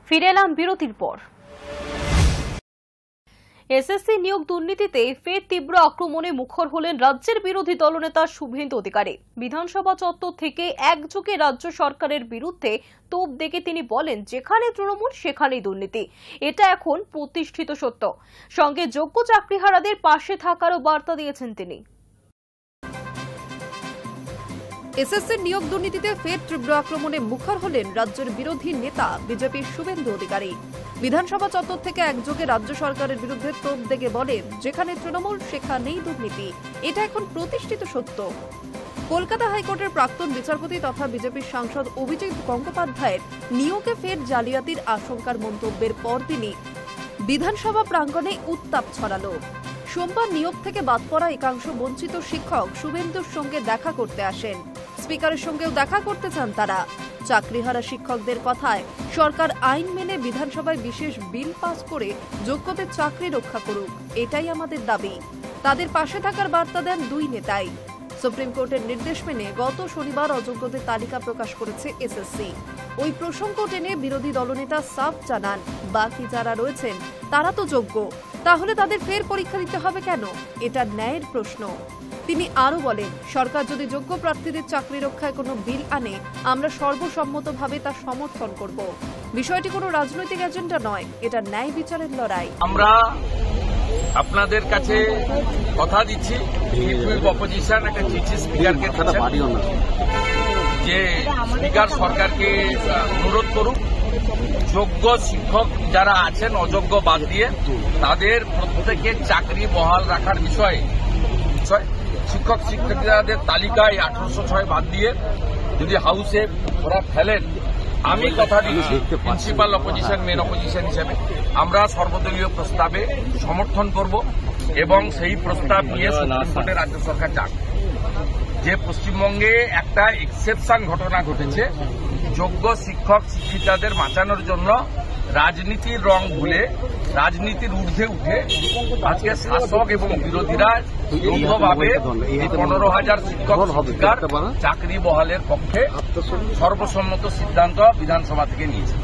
ফিরে এলাম বিরতির পর। এসএসসি নিয়োগ দুর্নীতিতে ফের তীব্র আক্রমণে মুখর হলেন রাজ্যের বিরোধী দলনেতা শুভেন্দু অধিকারী। বিধানসভা চত্বর থেকে একযোগে রাজ্য সরকারের বিরুদ্ধে তোপ দেখে তিনি বলেন, যেখানে তৃণমূল সেখানেই দুর্নীতি, এটা এখন প্রতিষ্ঠিত সত্য। সঙ্গে যোগ্য চাকরিহারাদের পাশে থাকারও বার্তা দিয়েছেন তিনি। এসএসসির নিয়োগ দুর্নীতিতে ফের তীব্র আক্রমণে মুখর হলেন রাজ্যের বিরোধী নেতা বিজেপির শুভেন্দু অধিকারী। বিধানসভা চত্বর থেকে একযোগে রাজ্য সরকারের বিরুদ্ধে তোপ দেগে বলেন, যেখানে তৃণমূল সেখানেই দুর্নীতি, এটা এখন প্রতিষ্ঠিত সত্য। কলকাতা হাইকোর্টের প্রাক্তন বিচারপতি তথা বিজেপির সাংসদ অভিজিৎ গঙ্গোপাধ্যায়ের নিয়োগে ফের জালিয়াতির আশঙ্কার মন্তব্যের পরদিনই বিধানসভা প্রাঙ্গণে উত্তাপ ছড়ালো। সোমবার নিয়োগ থেকে বাদ পড়া একাংশ বঞ্চিত শিক্ষক শুভেন্দুর সঙ্গে দেখা করতে আসেন। স্পিকারের সঙ্গেও দেখা করতে চান তারা। চাকরিহারা শিক্ষকদের কথায়, সরকার আইন মেনে বিধানসভায় বিশেষ বিল পাস করে যোগ্যদের চাকরি রক্ষা করুক, এটাই আমাদের দাবি। তাদের পাশে থাকার বার্তা দেন দুই নেতাই। সুপ্রিম কোর্টের নির্দেশ মেনে গত শনিবার অযোগ্যদের তালিকা প্রকাশ করেছে এসএসসি। ওই প্রসঙ্গ টেনে বিরোধী দলনেতা সাফ জানান, বাকি যারা রয়েছেন তারা তো যোগ্য, তাহলে তাদের ফের পরীক্ষা দিতে হবে কেন? এটা ন্যায়ের প্রশ্ন। তিনি আরও বলেন, সরকার যদি যোগ্য প্রার্থীদের চাকরি রক্ষায় কোনো বিল আনে, আমরা সর্বসম্মতভাবে তা সমর্থন করব। বিষয়টি কোনো রাজনৈতিক এজেন্ডা নয়, এটা ন্যায় বিচারের লড়াই। আমরা আপনাদের কাছে কথা দিচ্ছি, অপোজিশন একটা চিঠি স্পিকারকে যে স্পিকার সরকারকে অনুরোধ করুক, যোগ্য শিক্ষক যারা আছেন অযোগ্য বাদ দিয়ে তাদের প্রত্যেকের চাকরি বহাল রাখার বিষয়ে শিক্ষক শিক্ষিকাদের তালিকায় 1806 বাদ দিয়ে যদি হাউসে ওরা ফেলেন, আমি কথা দিচ্ছি প্রিন্সিপাল অপোজিশন, মেন অপোজিশন হিসেবে আমরা সর্বদলীয় প্রস্তাবে সমর্থন করব এবং সেই প্রস্তাব নিয়ে সুপ্রিম কোর্টে রাজ্য সরকার যাক। যে পশ্চিমবঙ্গে একটা এক্সেপশন ঘটনা ঘটেছে, যোগ্য শিক্ষক শিক্ষিকাদের বাঁচানোর জন্য রাজনীতির রং ভুলে রাজনীতির ঊর্ধ্বে উঠে আজকে শাসক এবং বিরোধীরা যৌথভাবে 15,000 শিক্ষক শিক্ষিকার চাকরি বহালের পক্ষে সর্বসম্মত সিদ্ধান্ত বিধানসভা থেকে নিয়েছে।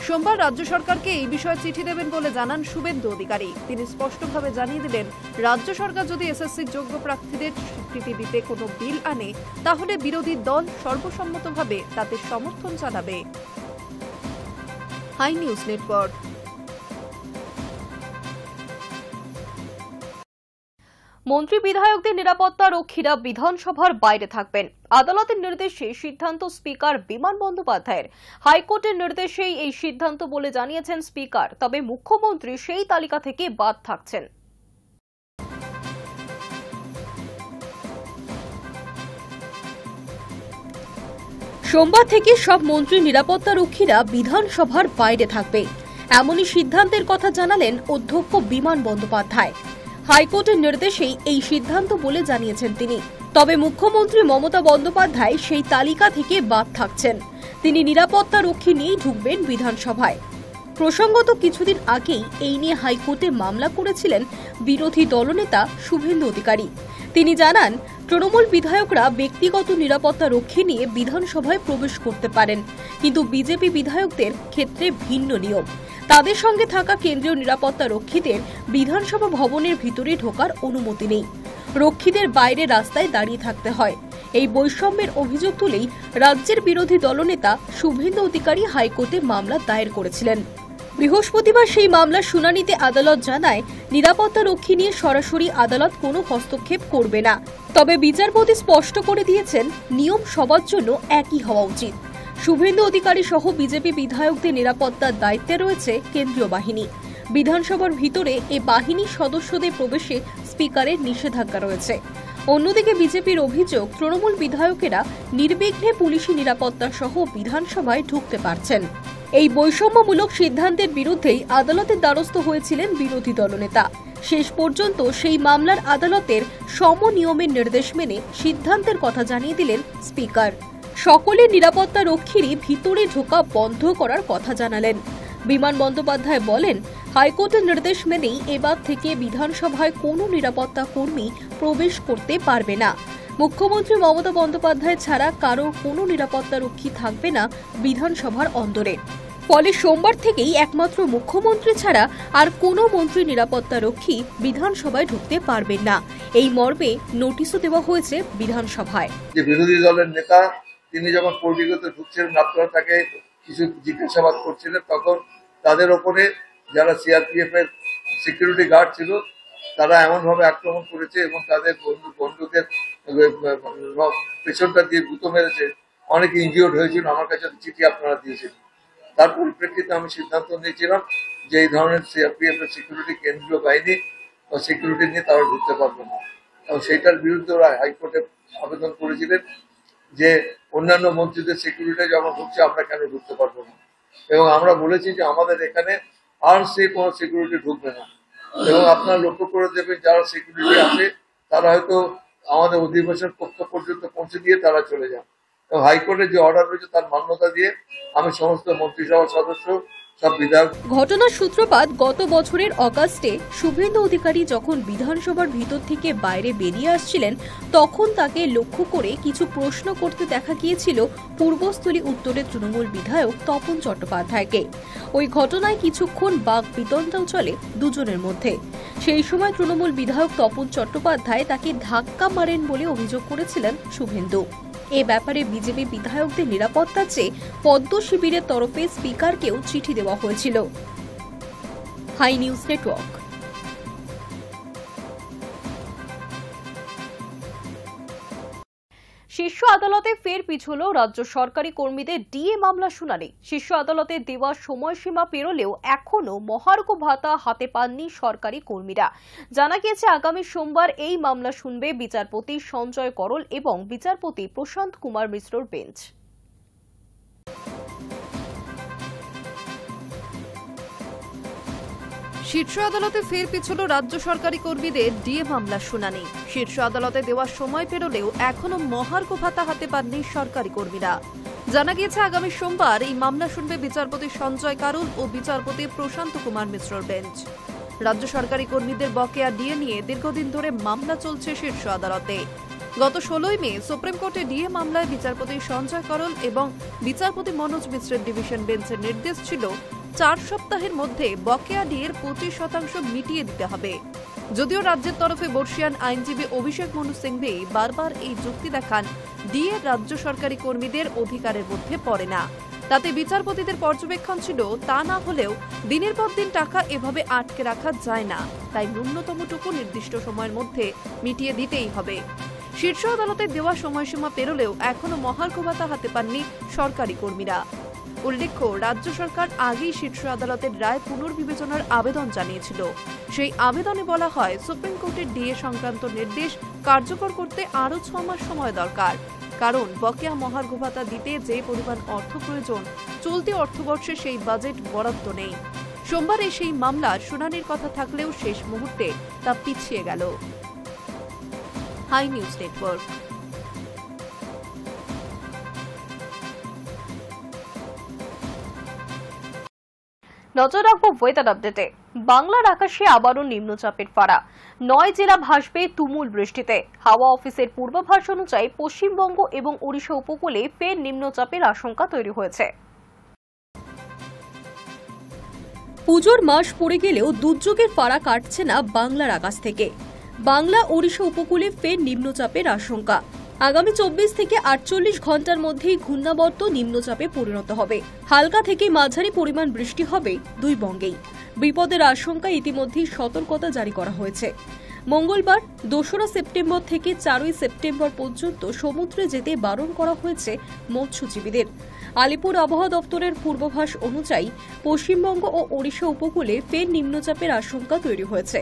সোমবার রাজ্য সরকারকে এই বিষয়ে চিঠি দেবেন বলে জানান শুভেন্দু অধিকারী। তিনি স্পষ্টভাবে জানিয়ে দিলেন, রাজ্য সরকার যদি এসএসসির যোগ্য প্রার্থীদের স্বীকৃতি দিতে কোনো বিল আনে, তাহলে বিরোধী দল সর্বসম্মতভাবে তাতে সমর্থন জানাবে। Hi News Network. মন্ত্রী বিধায়কদের নিরাপত্তা রক্ষীরা বিধানসভার বাইরে থাকবেন। আদালতের নির্দেশে সিদ্ধান্ত স্পিকার বিমান বন্দ্যোপাধ্যায়ের। হাইকোর্টের নির্দেশেই এই সিদ্ধান্ত বলে জানিয়েছেন স্পিকার। তবে মুখ্যমন্ত্রী সেই তালিকা থেকে বাদ থাকছেন। সোমবার থেকে সব মন্ত্রী নিরাপত্তা রক্ষীরা বিধানসভার বাইরে থাকবে, এমনই সিদ্ধান্তের কথা জানালেন অধ্যক্ষ বিমান বন্দ্যোপাধ্যায়। হাইকোর্টের নির্দেশেই এই সিদ্ধান্ত বলে জানিয়েছেন তিনি। তবে মুখ্যমন্ত্রী মমতা বন্দ্যোপাধ্যায় সেই তালিকা থেকে বাদ থাকছেন। তিনি নিরাপত্তা রক্ষী নিয়েই ঢুকবেন বিধানসভায়। প্রসঙ্গত কিছুদিন আগেই এই নিয়ে হাইকোর্টে মামলা করেছিলেন বিরোধী দলনেতা শুভেন্দু অধিকারী। তিনি জানান, তৃণমূল বিধায়করা ব্যক্তিগত নিরাপত্তা রক্ষী নিয়ে বিধানসভায় প্রবেশ করতে পারেন, কিন্তু বিজেপি বিধায়কদের ক্ষেত্রে ভিন্ন নিয়ম। তাদের সঙ্গে থাকা কেন্দ্রীয় নিরাপত্তা রক্ষীদের বিধানসভা ভবনের ভিতরে ঢোকার অনুমতি নেই। রক্ষীদের বাইরে রাস্তায় দাঁড়িয়ে থাকতে হয়। এই বৈষম্যের অভিযোগ তুলেই রাজ্যের বিরোধী দলনেতা শুভেন্দু অধিকারী হাইকোর্টে মামলা দায়ের করেছিলেন। বৃহস্পতিবার সেই মামলার শুনানিতে আদালত জানায়, নিরাপত্তা রক্ষী নিয়ে সরাসরি আদালত কোনো হস্তক্ষেপ করবে না। তবে বিচারপতি স্পষ্ট করে দিয়েছেন, নিয়ম সবার জন্য একই হওয়া উচিত। শুভেন্দু অধিকারী সহ বিজেপি বিধায়কদের নিরাপত্তার দায়িত্বে রয়েছে কেন্দ্রীয় বাহিনী। বিধানসভার ভিতরে এ বাহিনীর সদস্যদের প্রবেশে স্পিকারের নিষেধাজ্ঞা রয়েছে। অন্যদিকে বিজেপির অভিযোগ, তৃণমূল বিধায়কেরা নির্বিঘ্নে পুলিশি নিরাপত্তা সহ বিধানসভায় ঢুকতে পারছেন। এই বৈষম্যমূলক সিদ্ধান্তের বিরুদ্ধেই আদালতের দ্বারস্থ হয়েছিলেন বিরোধী দলনেতা। শেষ পর্যন্ত সেই মামলার আদালতের সমনিয়মের নির্দেশ মেনে সিদ্ধান্তের কথা জানিয়ে দিলেন স্পিকার। সকলের নিরাপত্তা রক্ষীরই ভিতরে ঢোকা বন্ধ করার কথা জানালেন। বিমান বন্দ্যোপাধ্যায় বলেন, হাইকোর্টের নির্দেশ মেনেই এবার থেকে বিধানসভায় কোনো নিরাপত্তা কর্মী প্রবেশ করতে পারবে না। মুখ্যমন্ত্রী মমতা বন্দ্যোপাধ্যায় ছাড়া কারো কোনো নিরাপত্তারক্ষী থাকবে না বিধানসভার অন্দরে। ফলে সোমবার থেকেই একমাত্র মুখ্যমন্ত্রী ছাড়া আর কোনো মন্ত্রী নিরাপত্তারক্ষী বিধানসভায় ঢুকতে পারবেন না। এই মর্মে নোটিশও দেওয়া হয়েছে বিধানসভায়। যে বিরোধী দলের নেতা তিনি যখন পল্লীগত ঢুকছিলেন, আপনারা তাকে কিছু জিজ্ঞাসাবাদ করছিলেন, তখন তাদের ওপরে যারা সিআরপিএফ এর সিকিউরিটি গার্ড ছিল তারা এমনভাবে আক্রমণ করেছে এবং তাদের বন্দুকের পেছনটা দিয়ে গুঁতো মেরেছে, অনেকে ইনজিওর্ড হয়েছিল। আমার কাছে চিঠি আপনারা দিয়েছেন। তার পরিপ্রেক্ষিতে আমি সিদ্ধান্ত নিয়েছিলাম যে এই ধরনের সিআরপিএফ এর সিকিউরিটি কেন্দ্রীয় বাহিনী বা সিকিউরিটি নিয়ে তারা ঢুকতে পারবে না, এবং সেইটার বিরুদ্ধে ওরা হাইকোর্টে আবেদন করেছিলেন যে অন্যান্য মন্ত্রীদের সিকিউরিটি যখন ঢুকছে আমরা কেন ঢুকতে পারবো না। এবং আমরা বলেছি যে আমাদের এখানে আর সে কোনো সিকিউরিটি ঢুকবে না, এবং আপনারা লক্ষ্য করে দেবেন যারা সিকিউরিটি আছে তারা হয়তো আমাদের অধিবেশন কক্ষ পর্যন্ত পৌঁছে দিয়ে তারা চলে যান। এবং হাইকোর্টের যে অর্ডার রয়েছে তার মান্যতা দিয়ে আমি সমস্ত মন্ত্রিসভার সদস্য সব বিধায়ক। ঘটনার সূত্রপাত গত বছরের অগাস্টে শুভেন্দু অধিকারী যখন বিধানসভার ভিতর থেকে বাইরে বেরিয়ে আসছিলেন, তখন তাকে লক্ষ্য করে কিছু প্রশ্ন করতে দেখা গিয়েছিল পূর্বস্থলী উত্তরের তৃণমূল বিধায়ক তপন চট্টোপাধ্যায়কে। ওই ঘটনায় কিছুক্ষণ বাকবিতণ্ডাও চলে দুজনের মধ্যে। সেই সময় তৃণমূল বিধায়ক তপন চট্টোপাধ্যায় তাকে ধাক্কা মারেন বলে অভিযোগ করেছিলেন শুভেন্দু। এ ব্যাপারে বিজেপি বিধায়কদের নিরাপত্তা চেয়ে পদ্ম শিবিরের তরফে স্পিকারকেও চিঠি দেওয়া হয়েছিল। Hi News Network. শীর্ষ আদালতে ফের পিছল রাজ্য সরকারি কর্মীদের ডিএ মামলা শুনানি। শীর্ষ আদালতে দেওয়া সময়সীমা পেরোলেও এখনো মহার্ঘ ভাতা হাতে পাননি সরকারি কর্মীরা। জানা গিয়েছে আগামী সোমবার এই মামলা শুনবে বিচারপতি সঞ্জয় করল এবং বিচারপতি প্রশান্ত কুমার মিশ্রর বেঞ্চ। শীর্ষ আদালতে ফের পিছল রাজ্য সরকারি কর্মীদের ডিএ মামলা শুনানি। শীর্ষ আদালতে দেওয়ার সময় পেরোলেও এখনো মহার্ঘ ভাতা হাতে পাননি সরকারি কর্মীরা। জানা গিয়েছে আগামী সোমবার এই মামলা শুনবে বিচারপতি সঞ্জয় কারুল ও বিচারপতি প্রশান্ত কুমার মিশ্রর বেঞ্চ। রাজ্য সরকারি কর্মীদের বকেয়া ডিএ নিয়ে দীর্ঘদিন ধরে মামলা চলছে শীর্ষ আদালতে। গত 16 মে সুপ্রিম কোর্টে ডিএ মামলায় বিচারপতি সঞ্জয় করল এবং বিচারপতি মনোজ মিশ্রের ডিভিশন বেঞ্চের নির্দেশ ছিল 4 সপ্তাহের মধ্যে বকেয়া ডিএর 25% মিটিয়ে দিতে হবে। যদিও রাজ্যের তরফে বর্ষিয়ান আইনজীবী অভিষেক মনু সিংভি বারবার এই যুক্তি দেখান ডিএ রাজ্য সরকারি কর্মীদের অধিকারের মধ্যে পড়ে না। তাতে বিচারপতিদের পর্যবেক্ষণ ছিল তা না হলেও দিনের পর দিন টাকা এভাবে আটকে রাখা যায় না, তাই ন্যূনতমটুকু নির্দিষ্ট সময়ের মধ্যে মিটিয়ে দিতেই হবে। শীর্ষ আদালতে দেওয়া সময়সীমা পেরোলেও এখনো মহার্ঘ ভাতা হাতে পাননি সরকারি কর্মীরা। উল্লেখ্য, রাজ্য সরকার আগেই শীর্ষ আদালতের রায় পুনর্বিবেচনার আবেদন জানিয়েছিল। সেই আবেদনে বলা হয় সুপ্রিম কোর্টের ডিএ সংক্রান্ত নির্দেশ কার্যকর করতে আরও 6 মাস সময় দরকার, কারণ বকেয়া মহার্ঘ ভাতা দিতে যে পরিমাণ অর্থ প্রয়োজন চলতি অর্থবর্ষে সেই বাজেট বরাদ্দ নেই। সোমবারে সেই মামলা শুনানির কথা থাকলেও শেষ মুহূর্তে তা পিছিয়ে গেল। Hi News Network. নজর রাখবো ওয়েদার আপডেটে। বাংলার আকাশে আবারও নিম্নচাপের ফাঁড়া। 9 জেলা ভাসবে তুমুল বৃষ্টিতে। হাওয়া অফিসের পূর্বাভাস অনুযায়ী পশ্চিমবঙ্গ এবং ওড়িশা উপকূলে ফের নিম্নচাপের আশঙ্কা তৈরি হয়েছে। পুজোর মাস পড়ে গেলেও দুর্যোগের ফাঁড়া কাটছে না বাংলার আকাশ থেকে। বাংলা ওড়িশা উপকূলে ফের নিম্নচাপের আশঙ্কা। আগামী 24 থেকে 48 ঘন্টার মধ্যেই ঘূর্ণাবর্ত নিম্নচাপে পরিণত হবে। হালকা থেকে মাঝারি পরিমাণ বৃষ্টি হবে দুই বঙ্গেই। বিপদের আশঙ্কায় ইতিমধ্যেই সতর্কতা জারি করা হয়েছে। মঙ্গলবার 2রা সেপ্টেম্বর থেকে 4ই সেপ্টেম্বর পর্যন্ত সমুদ্রে যেতে বারণ করা হয়েছে মৎস্যজীবীদের। আলিপুর আবহাওয়া দপ্তরের পূর্বাভাস অনুযায়ী পশ্চিমবঙ্গ ও ওড়িশা উপকূলে ফের নিম্নচাপের আশঙ্কা তৈরি হয়েছে।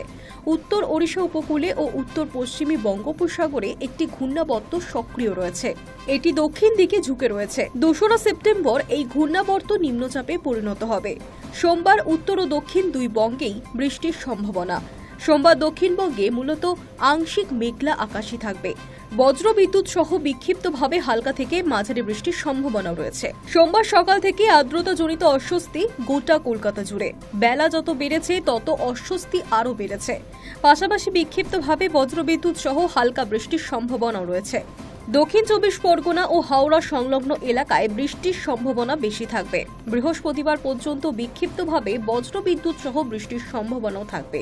উত্তর ওড়িশা উপকূলে ও উত্তর পশ্চিমী বঙ্গোপসাগরে একটি ঘূর্ণাবর্ত সক্রিয় রয়েছে। এটি দক্ষিণ দিকে ঝুঁকে রয়েছে। 2রা সেপ্টেম্বর এই ঘূর্ণাবর্ত নিম্নচাপে পরিণত হবে। সোমবার উত্তর ও দক্ষিণ দুই বঙ্গেই বৃষ্টির সম্ভাবনা। সোমবার দক্ষিণবঙ্গে মূলত আংশিক মেঘলা আকাশই থাকবে। বজ্রবিদ্যুৎ সহ বিক্ষিপ্তভাবে হালকা থেকে মাঝারি বৃষ্টির সম্ভাবনা রয়েছে। সোমবার সকাল থেকে আর্দ্রতাজনিত অস্বস্তি গোটা কলকাতা জুড়ে। বেলা যত বেড়েছে তত অস্বস্তি আরও বেড়েছে। পাশাপাশি বিক্ষিপ্তভাবে বজ্রবিদ্যুৎ সহ হালকা বৃষ্টির সম্ভাবনাও রয়েছে। দক্ষিণ 24 পরগনা ও হাওড়া সংলগ্ন এলাকায় বৃষ্টির সম্ভাবনা বেশি থাকবে। বৃহস্পতিবার পর্যন্ত বিক্ষিপ্তভাবে বজ্রবিদ্যুৎ সহ বৃষ্টির সম্ভাবনাও থাকবে।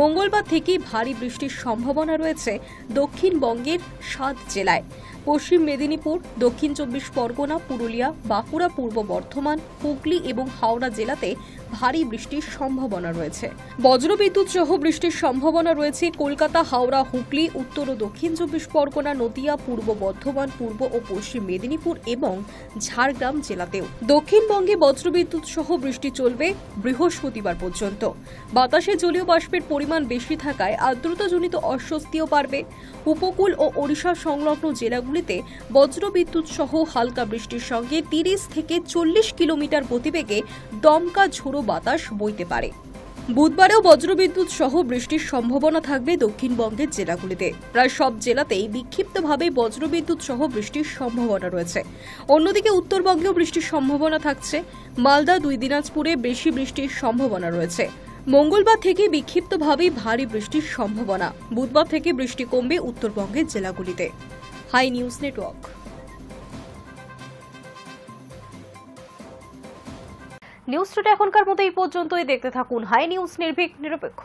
মঙ্গলবার থেকেই ভারী বৃষ্টির সম্ভাবনা রয়েছে দক্ষিণবঙ্গের 7 জেলায়। পশ্চিম মেদিনীপুর, দক্ষিণ 24 পরগনা, পুরুলিয়া, বাঁকুড়া, পূর্ব বর্ধমান, হুগলি এবং হাওড়া জেলাতে ভারী বৃষ্টির সম্ভাবনা রয়েছে। বজ্রবিদ্যুৎ সহ বৃষ্টির সম্ভাবনা রয়েছে কলকাতা, হাওড়া, হুগলি, উত্তর ও দক্ষিণ 24 পরগনা, নদিয়া, পূর্ব বর্ধমান, পূর্ব ও পশ্চিম মেদিনীপুর এবং ঝাড়গ্রাম জেলাতেও। দক্ষিণবঙ্গে বজ্রবিদ্যুৎ সহ বৃষ্টি চলবে বৃহস্পতিবার পর্যন্ত। বাতাসে জলীয় বাষ্পের পরিমাণ বেশি থাকায় আর্দ্রতাজনিত অস্বস্তিও বাড়বে। উপকূল ও ওড়িশা সংলগ্ন জেলাগুলিতে বজ্রবিদ্যুৎ সহ হালকা বৃষ্টির সঙ্গে 30 থেকে 40 কিলোমিটার গতিবেগে দমকা ঝোড়ো বাতাস বইতে পারে। বুধবারেও বজ্রবিদ্যুৎ সহ বৃষ্টির সম্ভাবনা থাকবে দক্ষিণবঙ্গের জেলাগুলিতে। প্রায় সব জেলাতেই বিক্ষিপ্তভাবে বজ্রবিদ্যুৎ সহ বৃষ্টির সম্ভাবনা রয়েছে। অন্যদিকে উত্তরবঙ্গেও বৃষ্টির সম্ভাবনা থাকছে। মালদা, 2 দিনাজপুরে বেশি বৃষ্টির সম্ভাবনা রয়েছে। মঙ্গলবার থেকে বিক্ষিপ্তভাবে ভারী বৃষ্টির সম্ভাবনা। বুধবার থেকে বৃষ্টি কমবে উত্তরবঙ্গের জেলাগুলিতে। Hi News Network. News today এখনকার মতো এই পর্যন্তই। দেখতে থাকুন হাই নিউজ, নির্ভীক, নিরপেক্ষ।